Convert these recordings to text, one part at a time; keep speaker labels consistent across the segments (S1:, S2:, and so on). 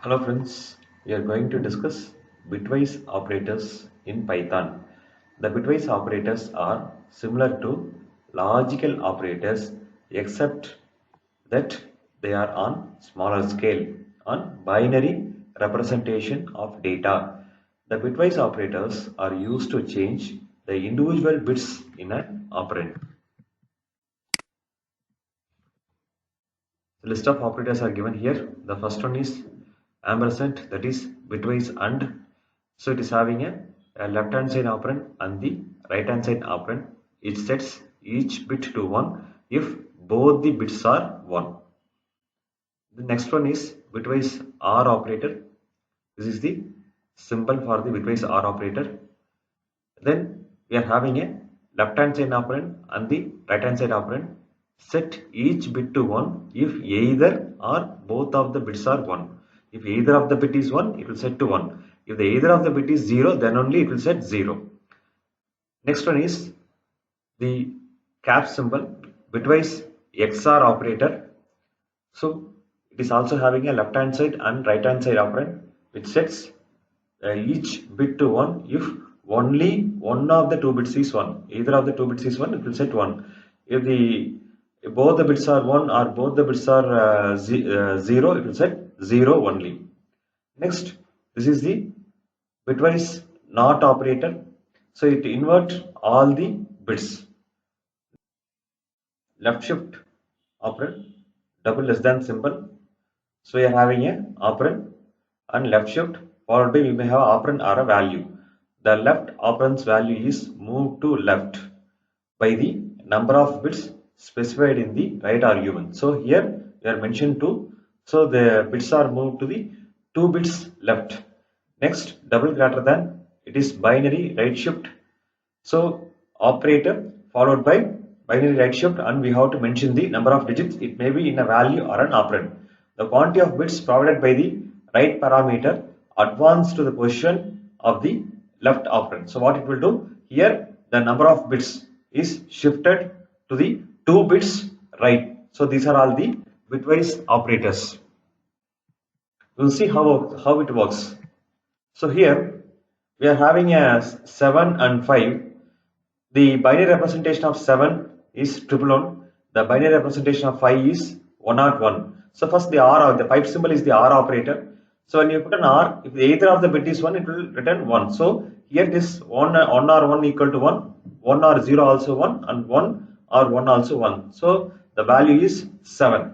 S1: Hello friends, we are going to discuss bitwise operators in Python. The bitwise operators are similar to logical operators except that they are on smaller scale, on binary representation of data. The bitwise operators are used to change the individual bits in an operand. The list of operators are given here. The first one is ampersand, that is bitwise AND. So it is having a left hand side operand and the right hand side operand. It sets each bit to 1 if both the bits are 1. The next one is bitwise OR operator. This is the symbol for the bitwise OR operator. Then we are having a left hand side operand and the right hand side operand. Set each bit to 1 if either or both of the bits are 1. If either of the bit is 1, it will set to 1. If the either of the bit is 0, then only it will set 0. Next one is the cap symbol, bitwise XOR operator. So it is also having a left hand side and right hand side operand, which sets each bit to 1 if only one of the two bits is 1. Either of the two bits is 1, it will set 1. If both the bits are 1 or both the bits are 0, it will set 0 only. Next, this is the bitwise NOT operator. So it inverts all the bits. Left shift operand, double less than symbol. So we are having a operand and left shift, followed by we may have operand or a value. The left operand's value is moved to left by the number of bits specified in the right argument. So here we are mentioned 2. So the bits are moved to the 2 bits left. Next, double greater than, it is binary right shift. So operator followed by binary right shift, and we have to mention the number of digits. It may be in a value or an operand. The quantity of bits provided by the right parameter advance to the position of the left operand. So what it will do here, the number of bits is shifted to the 2 bits right. So these are all the bitwise operators. We'll see how it works. So here we are having a 7 and 5. The binary representation of 7 is 111. The binary representation of 5 is 101. So first the R, the pipe symbol is the R operator. So when you put an R, if either of the bit is 1, it will return 1. So here it is 1 or 1 equal to 1, 1 or 0 also 1, and 1 or 1 also 1. So the value is 7.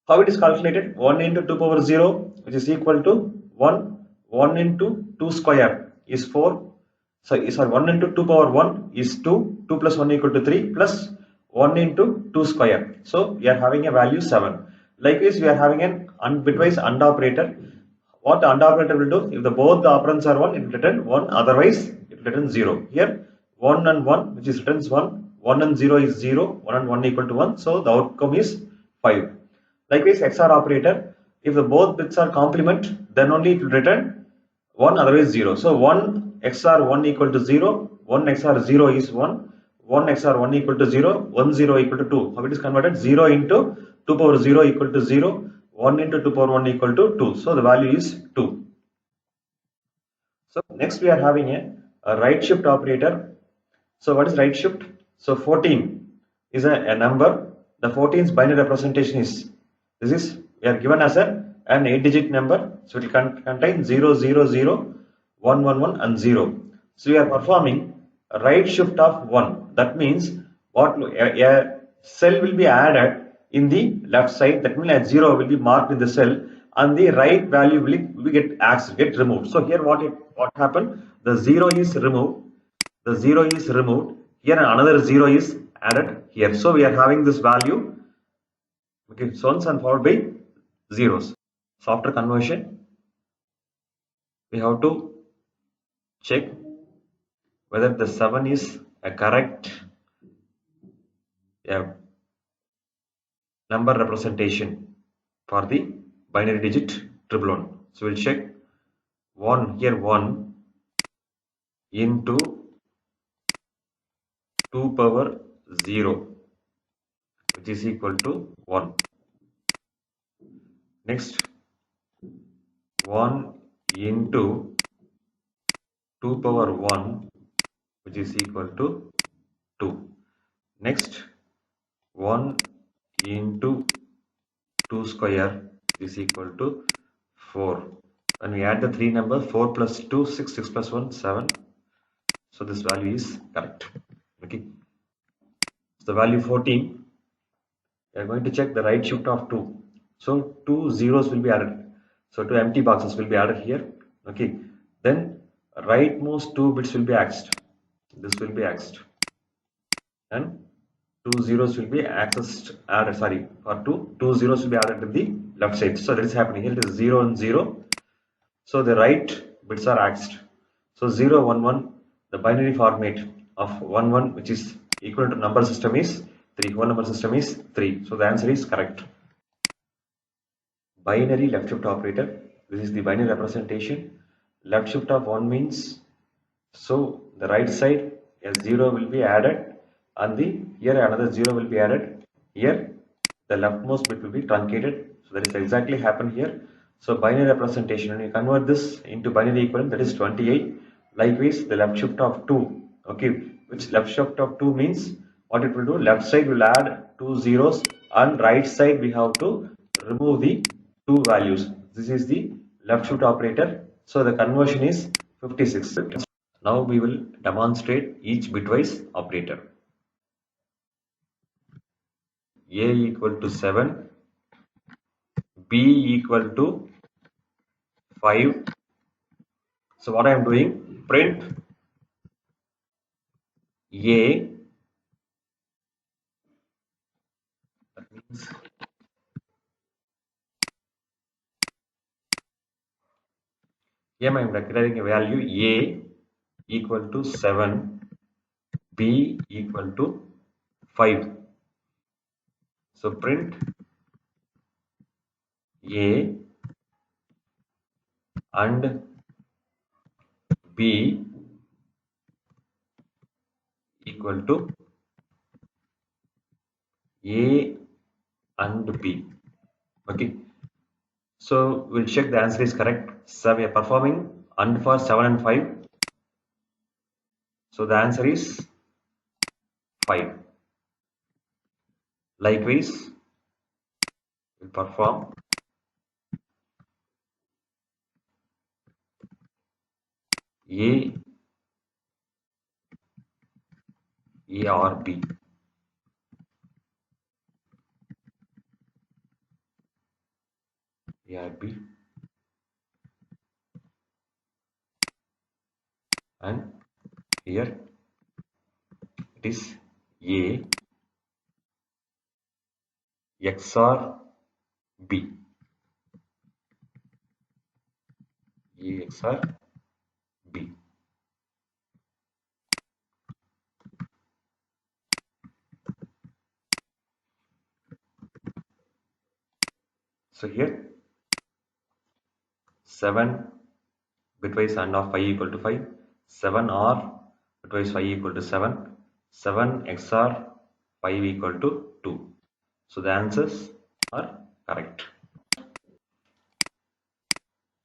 S1: How it is calculated? 1 into 2 power 0, which is equal to 1. 1 into 2 square is 4. So sorry, 1 into 2 power 1 is 2. 2 plus 1 equal to 3 plus 1 into 2 square. So we are having a value 7. Likewise, we are having an bitwise AND operator. What the AND operator will do? If both the operands are 1, it will return 1. Otherwise, it will return 0. Here, 1 and 1, which is returns 1. 1 and 0 is 0. 1 and 1 equal to 1. So the outcome is 5. Likewise, XOR operator, if the both bits are complement, then only it will return 1, otherwise 0. So 1 XOR 1 equal to 0, 1 XOR 0 is 1, 1 XOR 1 equal to 0, 1 0 equal to 2. How it is converted? 0 into 2 power 0 equal to 0, 1 into 2 power 1 equal to 2. So the value is 2. So next we are having a right shift operator. So what is right shift? So 14 is a number. The 14's binary representation is, this is, we are given as an 8-digit number. So it will contain 0 0 0, 1 1 1 and 0. So we are performing a right shift of 1. That means what a cell will be added in the left side. That means a 0 will be marked in the cell, and the right value will get removed. So here what happened? The 0 is removed. The 0 is removed. Here another 0 is added here. So we are having this value, okay, ones and followed by zeros. So after conversion, we have to check whether the 7 is a correct number representation for the binary digit 111. So we'll check 1 here, 1 into 2 power 0, which is equal to 1. Next, 1 into 2 power 1, which is equal to 2. Next, 1 into 2 square is equal to 4. When we add the three numbers, 4 plus 2, 6, 6 plus 1, 7. So this value is correct. Okay. So the value 14, we are going to check the right shift of 2. So two zeros will be added. So two empty boxes will be added here. Okay. Then rightmost 2 bits will be axed. This will be axed. And two zeros will be accessed added, sorry, for two zeros will be added to the left side. So that is happening here. It is 0 and 0. So the right bits are axed. So 0 1 1, the binary format of 1 1, which is equal to number system is 3. Whole number system is 3. So the answer is correct. Binary left shift operator, this is the binary representation. Left shift of 1 means, so the right side a 0 will be added, and the here another 0 will be added. Here the leftmost bit will be truncated. So that is exactly happened here. So binary representation, when you convert this into binary equivalent, that is 28. Likewise the left shift of 2, okay, which left shift of 2 means what it will do, left side will add two zeros and right side we have to remove the two values. This is the left shift operator. So the conversion is 56. Now we will demonstrate each bitwise operator. A equal to 7, B equal to 5. So what I am doing, print A, that means here I am declaring a value A equal to 7, B equal to 5. So print A and B equal to A and B. Okay. So we'll check the answer is correct. So we are performing AND for 7 and 5. So the answer is 5. Likewise, we'll perform A, A or B. A or B. And here it is A, XOR B. A XOR B. So here 7 bitwise AND of 5 equal to 5, 7 or bitwise 5 equal to 7, 7 XOR 5 equal to 2. So the answers are correct.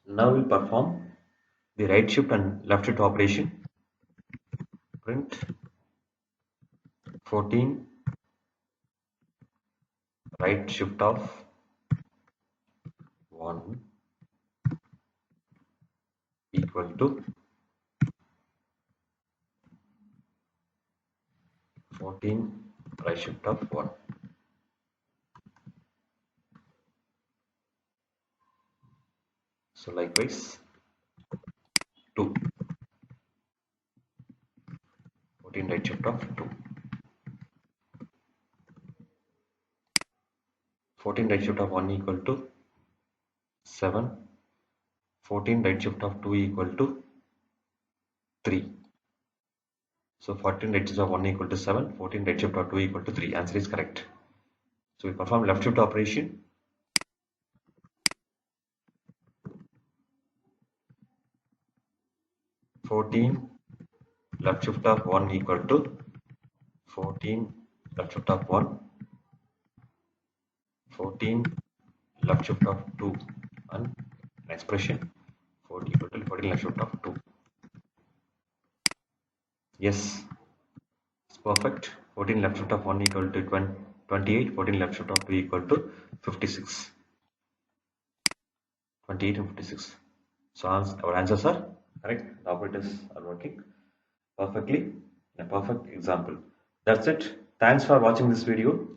S1: Now we perform the right shift and left shift operation. Print 14 right shift of 1 equal to 14 right shift of 1. So likewise 2, 14 right shift of 2. 14 right shift of 1 equal to 7. 14 right shift of 2 equal to 3. So 14 right shift of 1 equal to 7. 14 right shift of 2 equal to 3. Answer is correct. So we perform left shift operation. 14 left shift of 1 equal to 14 left shift of 1, 14 left shift of 2, and an expression 40 total 14 left shift of 2. Yes, it's perfect. 14 left shift of 1 equal to 28. 14 left shift of 2 equal to 56. 28 and 56. So our answers are correct. The operators are working perfectly. A perfect example. That's it. Thanks for watching this video.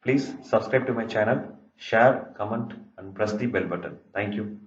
S1: Please subscribe to my channel, share, comment, and press the bell button. Thank you.